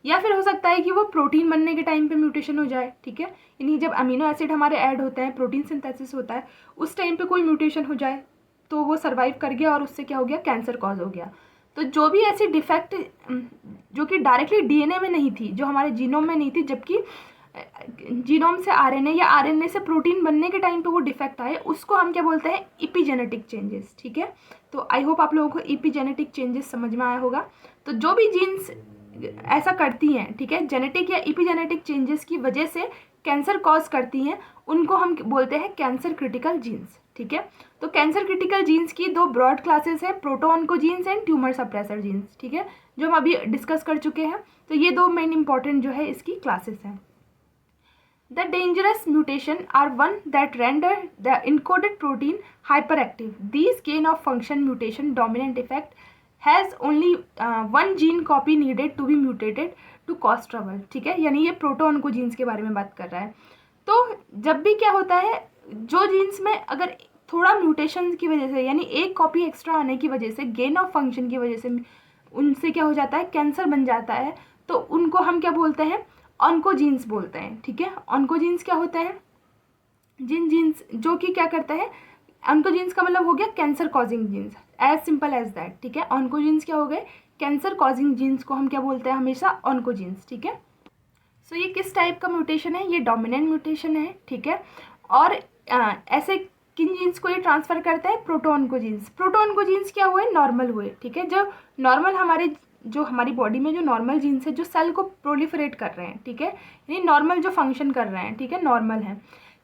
या फिर हो सकता है कि वो प्रोटीन बनने के टाइम पे म्यूटेशन हो जाए, ठीक है, यानी जब अमीनो एसिड हमारे ऐड होते हैं, प्रोटीन सिंथेसिस होता है, उस टाइम पे कोई म्यूटेशन हो जाए तो वो सर्वाइव कर गया और उससे क्या हो गया, कैंसर कॉज हो गया। तो जो भी ऐसी डिफेक्ट जो कि डायरेक्टली डीएनए में नहीं थी, जो हमारे जीनोम में नहीं थी, जबकि जीनोम से आरएनए या आरएनए से प्रोटीन बनने के टाइम पे वो डिफेक्ट आए, उसको हम क्या बोलते हैं, इपीजेनेटिक चेंजेस, ठीक है। तो आई होप आप लोगों को इपीजेनेटिक चेंजेस समझ में आया होगा। तो जो भी जीन्स ऐसा करती हैं, ठीक है, जेनेटिक या इपीजेनेटिक चेंजेस की वजह से कैंसर कॉज करती हैं, उनको हम बोलते हैं कैंसर क्रिटिकल जीन्स, ठीक है। तो कैंसर क्रिटिकल जीन्स की दो ब्रॉड क्लासेस हैं, प्रोटोऑन्कोजीन्स एंड ट्यूमर सप्रेसर जीन्स, ठीक है, जो हम अभी डिस्कस कर चुके हैं। तो ये दो मेन इंपॉर्टेंट जो है इसकी क्लासेस हैं। The dangerous mutation are one that render the encoded protein hyperactive. These gain of function mutation dominant effect has only one gene copy needed to be mutated to cause trouble, ठीक है, यानी ये प्रोटोऑन्कोजीन्स के बारे में बात कर रहा है। तो जब भी क्या होता है, जो जीन्स में अगर थोड़ा म्यूटेशन की वजह से, यानी एक कॉपी एक्स्ट्रा आने की वजह से, गेन ऑफ फंक्शन की वजह से उनसे क्या हो जाता है, कैंसर बन जाता है, तो उनको हम क्या बोलते हैं, ऑन्कोजीन्स बोलते हैं, ठीक है। ऑन्कोजीन्स क्या होते हैं, जिन जीन्स जो कि क्या करता है, ऑन्कोजीन्स का मतलब हो गया cancer causing genes, as simple as that, ठीक है। ऑन्कोजीन्स क्या हो गए, कैंसर कॉजिंग जीन्स को हम क्या बोलते हैं, हमेशा ऑन्कोजीन्स, ठीक है। सो ये किस टाइप का म्यूटेशन है, ये डोमिनेंट म्यूटेशन है, ठीक है। और ऐसे किन जीन्स को ये ट्रांसफर करता है, प्रोटोऑन्कोजीन्स। प्रोटोऑन्कोजीन्स क्या हुए, नॉर्मल हुए, ठीक है, जो नॉर्मल हमारी बॉडी में जो नॉर्मल जीन्स है, जो सेल को प्रोलिफरेट कर रहे हैं, ठीक है, यानी नॉर्मल जो फंक्शन कर रहे हैं, ठीक है, नॉर्मल है,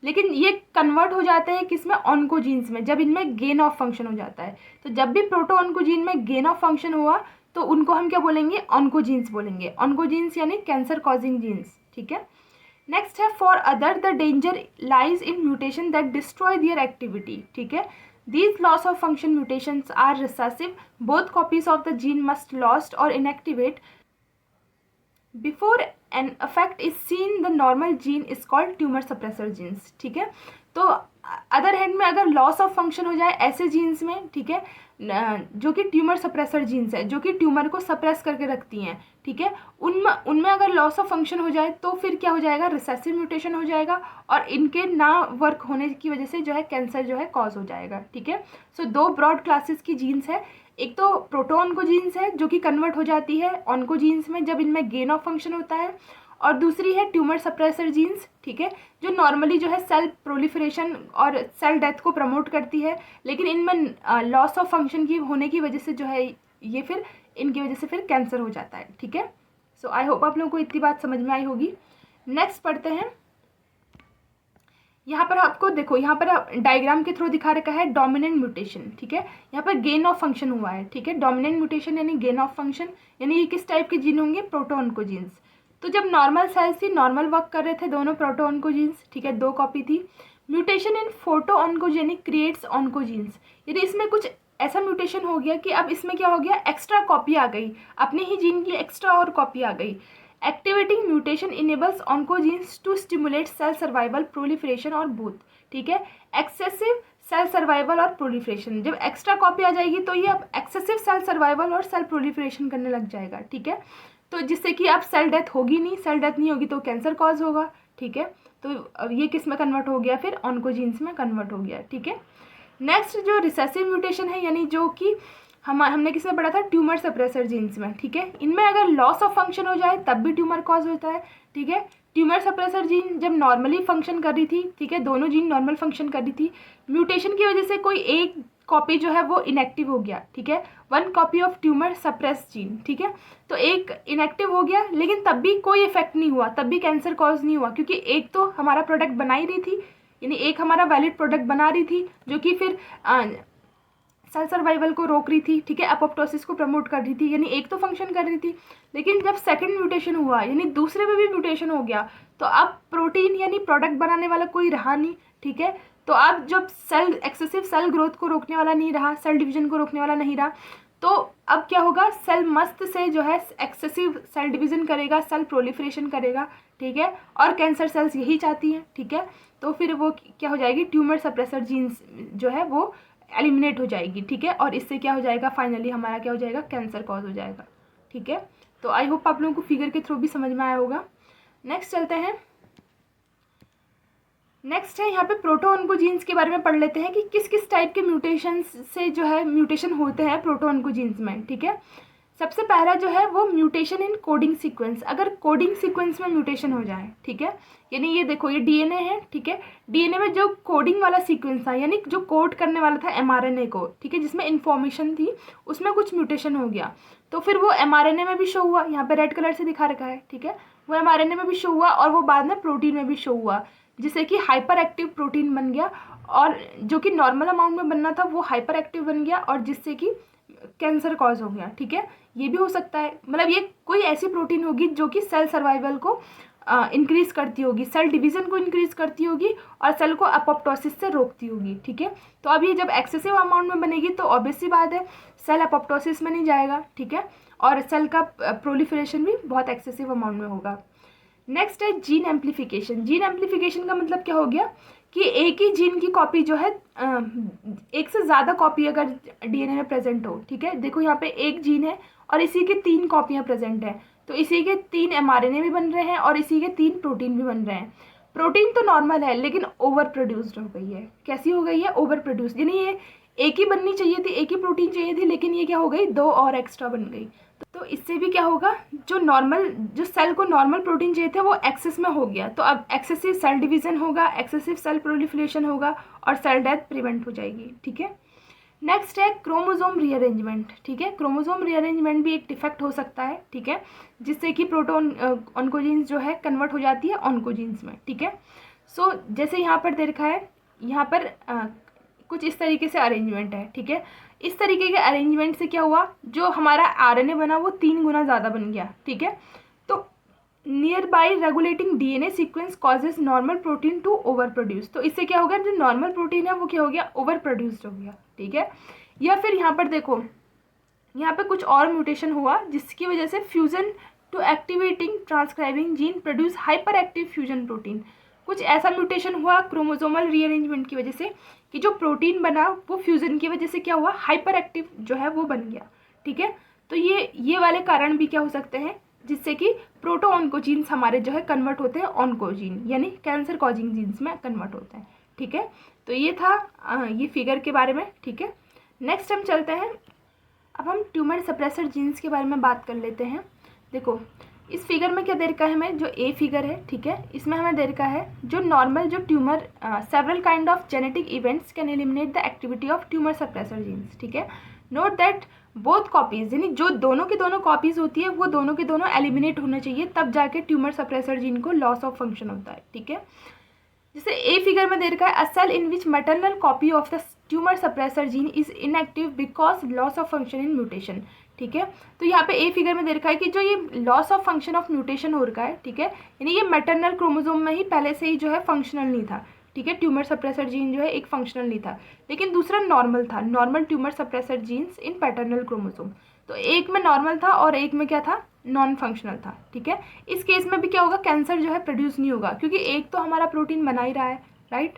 लेकिन ये कन्वर्ट हो जाते हैं किसमें, ऑन्कोजीन्स में, जब इनमें गेन ऑफ फंक्शन हो जाता है। तो जब भी प्रोटोऑन्कोजीन में गेन ऑफ फंक्शन हुआ तो उनको हम क्या बोलेंगे, ऑन्कोजीन्स बोलेंगे। ऑन्कोजीन्स यानी कैंसर कॉजिंग जीन्स, ठीक है। नेक्स्ट है, for other the danger lies in mutation that destroy there activity, ठीक है। These loss of function mutations are recessive. Both copies of the gene must lost or inactivate before an effect is seen. The normal gene is called tumor suppressor genes, ठीक है। तो other hand में अगर loss of function हो जाए ऐसे jeans में, ठीक है, जो कि ट्यूमर सप्रेसर जीन्स है, जो कि ट्यूमर को सप्रेस करके रखती हैं, ठीक है, उनमें अगर लॉस ऑफ फंक्शन हो जाए तो फिर क्या हो जाएगा, रिसेसिव म्यूटेशन हो जाएगा और इनके ना वर्क होने की वजह से जो है कैंसर जो है कॉज हो जाएगा, ठीक है। सो दो ब्रॉड क्लासेस की जीन्स है, एक तो प्रोटोऑन्कोजीन्स है जो कि कन्वर्ट हो जाती है ऑन्कोजीन्स में जब इनमें गेन ऑफ फंक्शन होता है, और दूसरी है ट्यूमर सप्रेसर जीन्स, ठीक है, जो नॉर्मली जो है सेल प्रोलिफरेशन और सेल डेथ को प्रमोट करती है, लेकिन इनमें लॉस ऑफ फंक्शन की होने की वजह से जो है ये फिर इनकी वजह से फिर कैंसर हो जाता है, ठीक है। सो आई होप आप लोगों को इतनी बात समझ में आई होगी। नेक्स्ट पढ़ते हैं। यहाँ पर आपको देखो, यहाँ पर डायग्राम के थ्रू दिखा रखा है डोमिनेंट म्यूटेशन, ठीक है। यहाँ पर गेन ऑफ फंक्शन हुआ है, ठीक है। डोमिनेंट म्यूटेशन यानी गेन ऑफ फंक्शन, यानी ये किस टाइप के जीन होंगे, प्रोटो ऑन्कोजीन्स। तो जब नॉर्मल सेल्स थी, नॉर्मल वर्क कर रहे थे दोनों प्रोटो ऑन्कोजीन्स, ठीक है, 2 कॉपी थी। Mutation in photo oncogenic creates oncogenes, यानी इसमें कुछ ऐसा म्यूटेशन हो गया कि अब इसमें क्या हो गया, एक्स्ट्रा कॉपी आ गई, अपने ही जीन की एक्स्ट्रा और कॉपी आ गई। Activating mutation enables oncogenes to stimulate cell survival, proliferation और बोथ, ठीक है। एक्सेसिव सेल सर्वाइवल और प्रोलिफरेशन, जब एक्स्ट्रा कॉपी आ जाएगी तो ये अब एक्सेसिव सेल सर्वाइवल और सेल प्रोलिफरेशन करने लग जाएगा, ठीक है। तो जिससे कि अब सेल डेथ होगी नहीं, सेल डेथ नहीं होगी तो कैंसर कॉज होगा, ठीक है। तो ये किस में कन्वर्ट हो गया, फिर ऑन्कोजीन्स में कन्वर्ट हो गया, ठीक है। नेक्स्ट जो रिसेसिव म्यूटेशन है, यानी जो कि हमने किसमें पढ़ा था, ट्यूमर सप्रेसर जीन्स में, ठीक है। इनमें अगर लॉस ऑफ फंक्शन हो जाए तब भी ट्यूमर कॉज होता है, ठीक है। ट्यूमर सप्रेसर जीन जब नॉर्मली फंक्शन कर रही थी, ठीक है, दोनों जीन नॉर्मल फंक्शन कर रही थी, म्यूटेशन की वजह से कोई एक कॉपी जो है वो इनएक्टिव हो गया, ठीक है, 1 copy of tumour suppress gene, ठीक है। तो एक इनएक्टिव हो गया, लेकिन तब भी कोई इफेक्ट नहीं हुआ, तब भी कैंसर कॉज नहीं हुआ, क्योंकि एक तो हमारा प्रोडक्ट बना ही रही थी, यानी एक हमारा वैलिड प्रोडक्ट बना रही थी जो कि फिर सेल सर्वाइवल को रोक रही थी, ठीक है, अपोप्टोसिस को प्रमोट कर रही थी, यानी एक तो फंक्शन कर रही थी। लेकिन जब सेकंड म्यूटेशन हुआ, यानी दूसरे में भी म्यूटेशन हो गया, तो अब प्रोटीन यानी प्रोडक्ट बनाने वाला कोई रहा नहीं, ठीक है। तो अब जब सेल एक्सेसिव सेल ग्रोथ को रोकने वाला नहीं रहा, सेल डिवीजन को रोकने वाला नहीं रहा, तो अब क्या होगा, सेल मस्त से जो है एक्सेसिव सेल डिवीजन करेगा, सेल प्रोलिफरेशन करेगा, ठीक है, और कैंसर सेल्स यही चाहती हैं, ठीक है। तो फिर वो क्या हो जाएगी, ट्यूमर सप्रेसर जीन्स जो है वो एलिमिनेट हो जाएगी, ठीक है, और इससे क्या हो जाएगा, फाइनली हमारा क्या हो जाएगा, कैंसर कॉज हो जाएगा, ठीक है। तो आई होप आप लोगों को फिगर के थ्रू भी समझ में आया होगा। नेक्स्ट चलते हैं। नेक्स्ट है यहाँ पे प्रोटो ऑन्कोजीन्स के बारे में पढ़ लेते हैं कि किस किस टाइप के म्यूटेशन से जो है म्यूटेशन होते हैं प्रोटो ऑन्कोजीन्स में, ठीक है। सबसे पहला जो है वो म्यूटेशन इन कोडिंग सीक्वेंस, अगर कोडिंग सीक्वेंस में म्यूटेशन हो जाए, ठीक है, यानी ये देखो ये डीएनए है, ठीक है, डीएनए में जो कोडिंग वाला सीक्वेंस था, यानी जो कोड करने वाला था एमआरएनए को, ठीक है, जिसमें इन्फॉर्मेशन थी, उसमें कुछ म्यूटेशन हो गया, तो फिर वो एमआरएनए में भी शो हुआ, यहाँ पे रेड कलर से दिखा रखा है, ठीक है, वो एमआरएनए में भी शो हुआ और वो बाद में प्रोटीन में भी शो हुआ, जिससे कि हाइपर एक्टिव प्रोटीन बन गया, और जो कि नॉर्मल अमाउंट में बनना था वो हाइपर एक्टिव बन गया, और जिससे कि कैंसर कॉज हो गया, ठीक है। ये भी हो सकता है, मतलब ये कोई ऐसी प्रोटीन होगी जो कि सेल सर्वाइवल को इंक्रीज करती होगी, सेल डिवीजन को इंक्रीज करती होगी और सेल को अपोप्टोसिस से रोकती होगी, ठीक है। तो अब ये जब एक्सेसिव अमाउंट में बनेगी तो ऑब्वियसली बात है सेल अपोप्टोसिस में नहीं जाएगा, ठीक है, और सेल का प्रोलिफरेशन भी बहुत एक्सेसिव अमाउंट में होगा। नेक्स्ट है जीन एम्प्लीफिकेशन। जीन एम्प्लीफिकेशन का मतलब क्या हो गया कि एक ही जीन की कॉपी जो है एक से ज़्यादा कॉपी अगर डीएनए में प्रेजेंट हो, ठीक है, देखो यहाँ पे एक जीन है और इसी के 3 कॉपियाँ प्रेजेंट हैं, तो इसी के 3 एमआरएनए भी बन रहे हैं और इसी के 3 प्रोटीन भी बन रहे हैं। प्रोटीन तो नॉर्मल है लेकिन ओवर प्रोड्यूस्ड हो गई है। कैसी हो गई है, ओवर प्रोड्यूस्ड, यानी ये एक ही बननी चाहिए थी, एक ही प्रोटीन चाहिए थी, लेकिन ये क्या हो गई, 2 और एक्स्ट्रा बन गई। तो इससे भी क्या होगा, जो सेल को नॉर्मल प्रोटीन चाहिए थे वो एक्सेस में हो गया, तो अब एक्सेसिव सेल डिवीजन होगा, एक्सेसिव सेल प्रोलिफरेशन होगा और सेल डेथ प्रिवेंट हो जाएगी, ठीक है। नेक्स्ट है क्रोमोसोम रीअरेंजमेंट, ठीक है। क्रोमोसोम रीअरेंजमेंट भी एक डिफेक्ट हो सकता है, ठीक है, जिससे कि प्रोटोन ऑन्कोजीन्स जो है कन्वर्ट हो जाती है ऑन्कोजीन्स में, ठीक है। सो जैसे यहाँ पर दे रखा है, यहाँ पर कुछ इस तरीके से अरेंजमेंट है, ठीक है। इस तरीके के अरेंजमेंट से क्या हुआ, जो हमारा आरएनए बना वो 3 गुना ज़्यादा बन गया, ठीक है। तो near by regulating DNA sequence causes normal protein to overproduce, तो इससे क्या हो गया, जो नॉर्मल प्रोटीन है वो क्या हो गया, ओवर प्रोड्यूस्ड हो गया, ठीक है। या फिर यहाँ पर देखो, यहाँ पे कुछ और म्यूटेशन हुआ जिसकी वजह से fusion to activating transcribing gene produce hyper active fusion protein, कुछ ऐसा म्यूटेशन हुआ क्रोमोसोमल रीअरेंजमेंट की वजह से कि जो प्रोटीन बना वो फ्यूजन की वजह से क्या हुआ, हाइपर एक्टिव जो है वो बन गया, ठीक है। तो ये वाले कारण भी क्या हो सकते हैं जिससे कि प्रोटो ऑन्कोजीन्स हमारे जो है कन्वर्ट होते हैं ऑन्कोजीन, यानी कैंसर कॉजिंग जीन्स में कन्वर्ट होते हैं, ठीक है। तो ये था ये फिगर के बारे में, ठीक है। नेक्स्ट हम चलते हैं, अब हम ट्यूमर सप्रेसर जीन्स के बारे में बात कर लेते हैं। देखो इस फिगर में क्या दे रखा है हमें, जो ए फिगर है, ठीक है, इसमें हमें दे रखा है जो नॉर्मल जो tumour several kind of genetic events can eliminate the activity of tumour suppressor jeans, ठीक है। नोट दैट बोथ कॉपीज, यानी जो दोनों की दोनों कॉपीज होती है वो दोनों के दोनों एलिमिनेट होना चाहिए, तब जाके ट्यूमर सप्रेसर जीन को लॉस ऑफ फंक्शन होता है, ठीक है। जैसे ए फिगर में दे रखा है, a cell in which maternal copy of the tumour suppressor gene is inactive because loss of function in mutation, ठीक है। तो यहाँ पे ए फिगर में दे रखा है कि जो ये loss of function of mutation हो रखा है, ठीक है, यानी ये मैटरनल क्रोमोसोम में ही पहले से ही जो है फंक्शनल नहीं था, ठीक है, ट्यूमर सप्रेसर जीन जो है एक फंक्शनल नहीं था, लेकिन दूसरा नॉर्मल था, नॉर्मल ट्यूमर सप्रेसर जीन्स इन पैटर्नल क्रोमोसोम। तो एक में नॉर्मल था और एक में क्या था, नॉन फंक्शनल था, ठीक है। इस केस में भी क्या होगा, कैंसर जो है प्रोड्यूस नहीं होगा, क्योंकि एक तो हमारा प्रोटीन बना ही रहा है, राइट।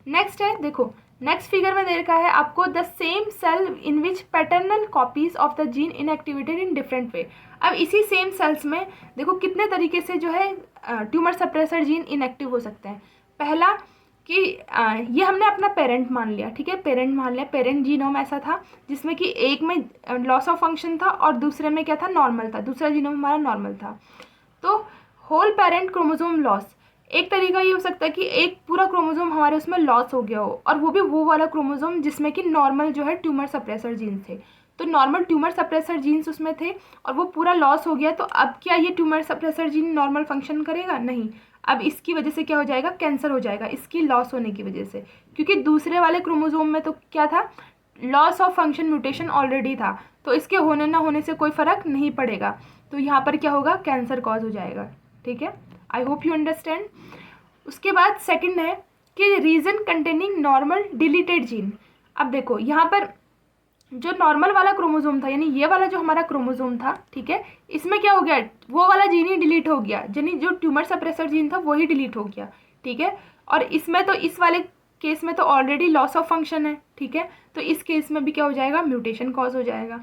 नेक्स्ट है, देखो नेक्स्ट फिगर में दे रखा है आपको, the same cell in which paternal copies of the gene inactivated in different way. अब इसी सेम सेल्स में देखो कितने तरीके से जो है ट्यूमर सप्रेसर जीन इनएक्टिव हो सकते हैं। पहला कि ये हमने अपना पेरेंट मान लिया, ठीक है, पेरेंट मान लिया, पेरेंट जीनोम ऐसा था जिसमें कि एक में लॉस ऑफ फंक्शन था और दूसरे में क्या था, नॉर्मल था, दूसरा जीनोम हमारा नॉर्मल था। तो होल पेरेंट क्रोमोसोम लॉस, एक तरीका ये हो सकता है कि एक पूरा क्रोमोसोम हमारे उसमें लॉस हो गया हो, और वो भी वो वाला क्रोमोसोम जिसमें कि नॉर्मल जो है ट्यूमर सप्रेसर जीन्स थे। तो नॉर्मल ट्यूमर सप्रेसर जीन्स उसमें थे और वो पूरा लॉस हो गया, तो अब क्या ये tumour suppressor gene normal function करेगा, नहीं। अब इसकी वजह से क्या हो जाएगा, कैंसर हो जाएगा, इसकी लॉस होने की वजह से, क्योंकि दूसरे वाले क्रोमोसोम में तो क्या था, loss of function mutation already था, तो इसके होने ना होने से कोई फ़र्क नहीं पड़ेगा, तो यहाँ पर क्या होगा, कैंसर कॉज हो जाएगा, ठीक है। I hope you understand. उसके बाद सेकंड है कि reason containing normal deleted gene. अब देखो यहाँ पर जो नॉर्मल वाला क्रोमोसोम था, यानी ये वाला जो हमारा क्रोमोसोम था, ठीक है, इसमें क्या हो गया, वो वाला जीन ही डिलीट हो गया, यानी जो ट्यूमर सप्रेसर जीन था वो ही डिलीट हो गया, ठीक है। और इसमें तो इस वाले केस में तो ऑलरेडी लॉस ऑफ फंक्शन है, ठीक है, तो इस केस में भी क्या हो जाएगा, म्यूटेशन कॉज हो जाएगा।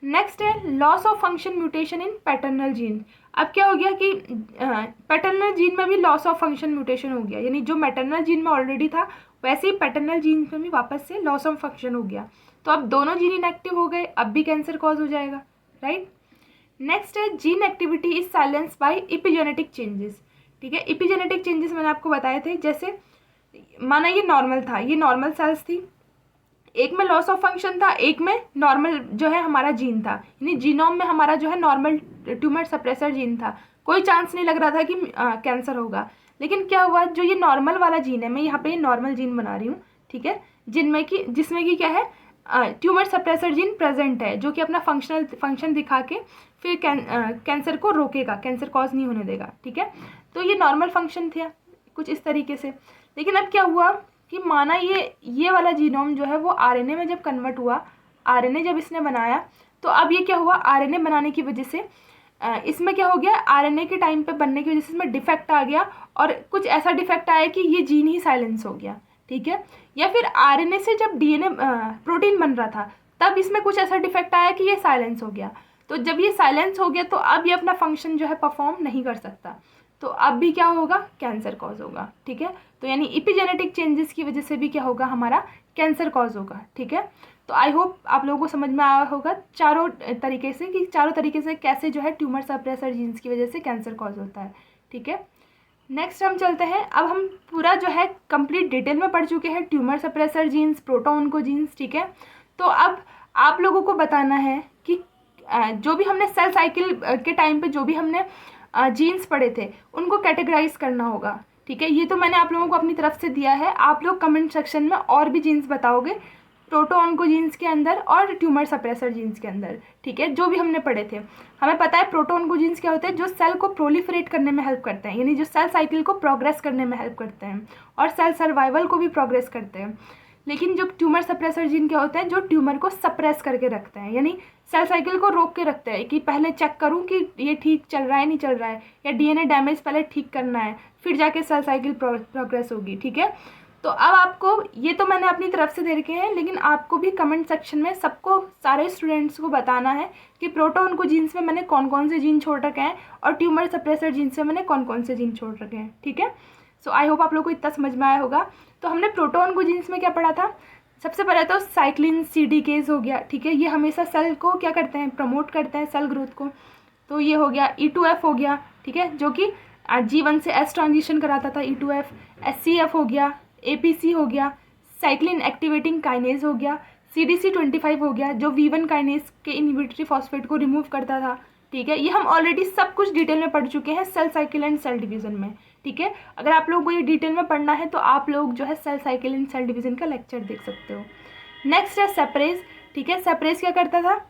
नेक्स्ट है loss of function mutation in paternal gene. अब क्या हो गया कि पैटर्नल जीन में भी लॉस ऑफ फंक्शन म्यूटेशन हो गया, यानी जो मैटरनल जीन में ऑलरेडी था वैसे ही पैटर्नल जीन में भी वापस से लॉस ऑफ फंक्शन हो गया, तो अब दोनों जीन इनएक्टिव हो गए, अब भी कैंसर कॉज हो जाएगा, राइट। नेक्स्ट है gene activity is silence by epigenetic changes, ठीक है। इपिजेनेटिक चेंजेस मैंने आपको बताए थे, जैसे माना ये नॉर्मल था, ये नॉर्मल सेल्स थी, एक में लॉस ऑफ फंक्शन था, एक में नॉर्मल जो है हमारा जीन था, यानी जीनोम में हमारा जो है नॉर्मल ट्यूमर सप्रेसर जीन था, कोई चांस नहीं लग रहा था कि कैंसर होगा। लेकिन क्या हुआ, जो ये नॉर्मल वाला जीन है, मैं यहाँ पे नॉर्मल जीन बना रही हूँ, ठीक है, जिसमें कि क्या है, ट्यूमर सप्रेसर जीन प्रेजेंट है, जो कि अपना फंक्शन दिखा के फिर कैंसर को रोकेगा, कैंसर कॉज नहीं होने देगा, ठीक है। तो ये नॉर्मल फंक्शन था कुछ इस तरीके से। लेकिन अब क्या हुआ कि माना ये वाला जीनोम जो है वो आरएनए में जब कन्वर्ट हुआ, आरएनए जब इसने बनाया, तो अब ये क्या हुआ, आरएनए बनाने की वजह से इसमें क्या हो गया, आरएनए के टाइम पे बनने की वजह से इसमें डिफेक्ट आ गया, और कुछ ऐसा डिफेक्ट आया कि ये जीन ही साइलेंस हो गया, ठीक है। या फिर आरएनए से जब डीएनए प्रोटीन बन रहा था, तब इसमें कुछ ऐसा डिफेक्ट आया कि ये साइलेंस हो गया, तो जब ये साइलेंस हो गया तो अब ये अपना फंक्शन जो है परफॉर्म नहीं कर सकता, तो अब भी क्या होगा, कैंसर कॉज होगा, ठीक है। तो यानी इपिजेनेटिक चेंजेस की वजह से भी क्या होगा, हमारा कैंसर कॉज होगा, ठीक है। तो आई होप आप लोगों को समझ में आया होगा चारों तरीके से कि चारों तरीके से कैसे जो है ट्यूमर सप्रेसर जीन्स की वजह से कैंसर कॉज होता है, ठीक है। नेक्स्ट हम चलते हैं, अब हम पूरा जो है कंप्लीट डिटेल में पढ़ चुके हैं ट्यूमर सप्रेसर जीन्स, प्रोटोऑन्कोजीन्स, ठीक है। तो अब आप लोगों को बताना है कि जो भी हमने सेल साइकिल के टाइम पे जो भी हमने जीन्स पढ़े थे उनको कैटेगराइज करना होगा, ठीक है। ये तो मैंने आप लोगों को अपनी तरफ से दिया है, आप लोग कमेंट सेक्शन में और भी जीन्स बताओगे प्रोटोऑन्कोजीन्स के अंदर और ट्यूमर सप्रेसर जीन्स के अंदर, ठीक है, जो भी हमने पढ़े थे। हमें पता है प्रोटोऑन्कोजीन्स क्या होते हैं, जो सेल को प्रोलिफरेट करने में हेल्प करते हैं, यानी जो सेल साइकिल को प्रोग्रेस करने में हेल्प करते हैं, और सेल सर्वाइवल को भी प्रोग्रेस करते हैं। लेकिन जो ट्यूमर सप्रेसर जीन क्या होते हैं, जो ट्यूमर को सप्रेस करके रखते हैं, यानी सेल साइकिल को रोक के रखते हैं कि पहले चेक करूं कि ये ठीक चल रहा है नहीं चल रहा है, या डीएनए डैमेज पहले ठीक करना है, फिर जाके सेल साइकिल प्रोग्रेस होगी, ठीक है। तो अब आपको ये तो मैंने अपनी तरफ से दे रखे हैं, लेकिन आपको भी कमेंट सेक्शन में सबको, सारे स्टूडेंट्स को बताना है कि प्रोटोऑन्कोजीन्स में मैंने कौन कौन से जीन छोड़ रखे हैं और ट्यूमर सप्रेसर जीन्स में मैंने कौन कौन से जीन छोड़ रखे हैं, ठीक है। सो आई होप आप लोग को इतना समझ में आया होगा। तो हमने प्रोटोऑन्कोजीन्स में क्या पढ़ा था, सबसे पहले तो साइक्लिन सीडीकेज हो गया, ठीक है, ये हमेशा सेल को क्या करते हैं, प्रमोट करते हैं सेल ग्रोथ को। तो ये हो गया E2F हो गया, ठीक है, जो कि G1 से S ट्रांजिशन कराता था E2F। SCF हो गया, APC हो गया, साइक्लिन एक्टिवेटिंग काइनेज हो गया, CDC25 हो गया जो V1 काइनेज के इनहिबिटरी फॉस्फेट को रिमूव करता था, ठीक है। ये हम ऑलरेडी सब कुछ डिटेल में पढ़ चुके हैं cell cycle and cell division में, ठीक है। अगर आप लोगों को ये डिटेल में पढ़ना है तो आप लोग जो है cell cycle and cell division का लेक्चर देख सकते हो। नेक्स्ट है सेपरेज, ठीक है। सेपरेज क्या करता था,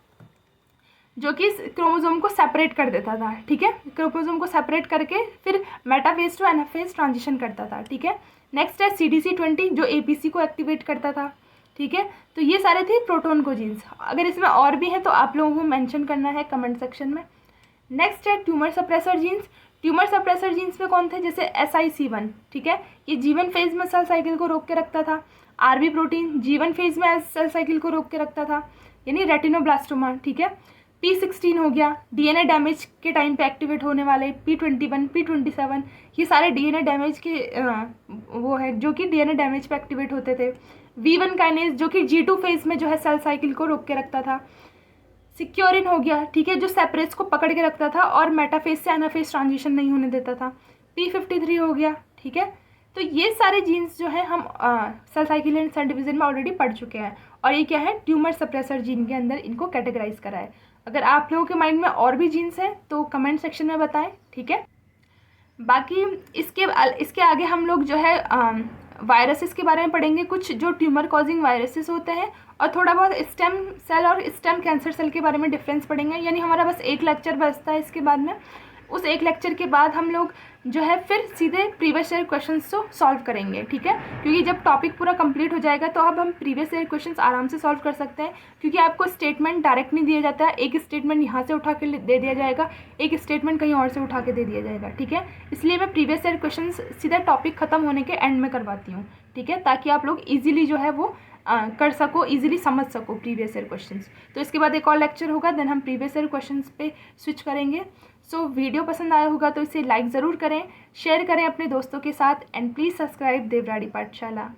जो कि क्रोमोसोम को सेपरेट कर देता था, ठीक है। क्रोमोसोम को सेपरेट करके फिर मेटाफेज टू एनाफेज ट्रांजिशन करता था, ठीक है। नेक्स्ट है CDC20 जो APC को एक्टिवेट करता था, ठीक है। तो ये सारे थे प्रोटोन को जीन्स। अगर इसमें और भी हैं तो आप लोगों को मेंशन करना है कमेंट सेक्शन में। नेक्स्ट है tumour suppressor jeans. Tumour suppressor jeans में कौन थे, जैसे SIC1, ठीक है, ये G1 फेज में सेल साइकिल को रोक के रखता था। RB प्रोटीन G1 फेज में सेल साइकिल को रोक के रखता था, यानी रेटिनोब्लास्टोमा, ठीक है। P16 हो गया, DNA डैमेज के टाइम पे एक्टिवेट होने वाले। P21, P27 ये सारे DNA डैमेज के वो है जो कि DNA डैमेज पे एक्टिवेट होते थे। V1 काइनेज जो कि G2 फेज में जो है सेल साइकिल को रोक के रखता था। सिक्योरिन हो गया, ठीक है, जो सेपरेज को पकड़ के रखता था और मेटाफेज से एनाफेज ट्रांजिशन नहीं होने देता था। P53 हो गया, ठीक है। तो ये सारे जीन्स जो है हम cell cycle and cell division में ऑलरेडी पढ़ चुके हैं और ये क्या है, ट्यूमर सप्रेसर जीन के अंदर इनको कैटेगराइज करा है। अगर आप लोगों के माइंड में और भी जीन्स हैं तो कमेंट सेक्शन में बताएं, ठीक है। बाकी इसके आगे हम लोग जो है वायरसेस के बारे में पढ़ेंगे, कुछ जो ट्यूमर कॉजिंग वायरसेस होते हैं, और थोड़ा बहुत स्टेम सेल और स्टेम कैंसर सेल के बारे में डिफरेंस पढ़ेंगे। यानी हमारा बस एक लेक्चर बचता है इसके बाद में। उस एक लेक्चर के बाद हम लोग जो है फिर सीधे प्रीवियस ईयर क्वेश्चंस को सॉल्व करेंगे, ठीक है। क्योंकि जब टॉपिक पूरा कंप्लीट हो जाएगा तो अब हम प्रीवियस ईयर क्वेश्चंस आराम से सॉल्व कर सकते हैं, क्योंकि आपको स्टेटमेंट डायरेक्ट नहीं दिया जाता है। एक स्टेटमेंट यहाँ से उठा के दे दिया जाएगा, एक स्टेटमेंट कहीं और से उठा के दे दिया जाएगा, ठीक है। इसलिए मैं प्रीवियस ईयर क्वेश्चन सीधा टॉपिक खत्म होने के एंड में करवाती हूँ, ठीक है, ताकि आप लोग ईजिली जो है वो कर सको, इजीली समझ सको प्रीवियस ईयर क्वेश्चंस। तो इसके बाद एक और लेक्चर होगा, देन हम प्रीवियस ईयर क्वेश्चंस पे स्विच करेंगे। सो वीडियो पसंद आया होगा तो इसे लाइक ज़रूर करें, शेयर करें अपने दोस्तों के साथ, एंड प्लीज़ सब्सक्राइब देवराड़ी पाठशाला।